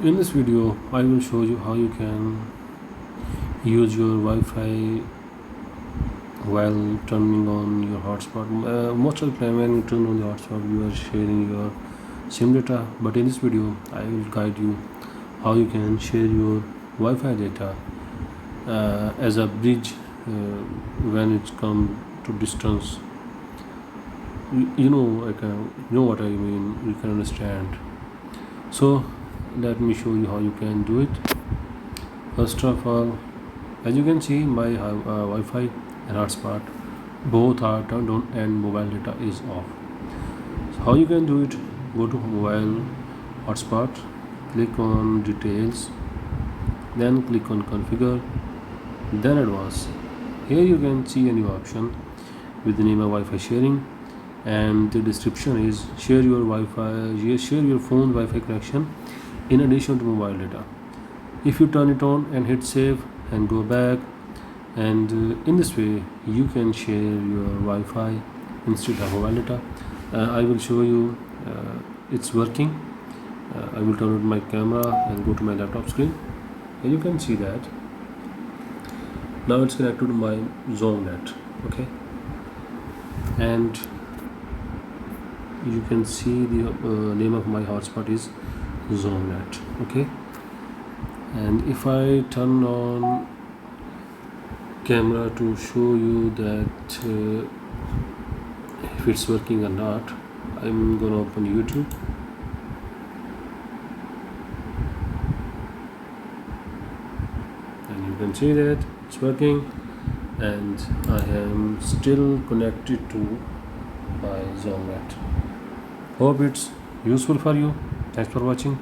In this video, I will show you how you can use your Wi-Fi while turning on your hotspot. Most of the time when you turn on the hotspot, you are sharing your SIM data. But in this video, I will guide you how you can share your Wi-Fi data as a bridge when it comes to distance. You know what I mean. You can understand. So let me show you how you can do it. First of all, as you can see, my Wi-Fi and hotspot both are turned on and mobile data is off. So how you can do it? Go to mobile hotspot, click on details, then click on configure, then advanced. Here you can see a new option with the name of Wi-Fi sharing, and the description is share your share your phone Wi-Fi connection in addition to mobile data. If you turn it on and hit save and go back, and in this way you can share your Wi-Fi instead of mobile data. I will show you it's working. I will turn on my camera and go to my laptop screen, and you can see that now it's connected to my zone net. Okay, and you can see the name of my hotspot is zone net. Okay, and if I turn on camera to show you that if it's working or not, I'm gonna open YouTube, and you can see that it's working, and I am still connected to my zone net. Hope it's useful for you. Thanks for watching.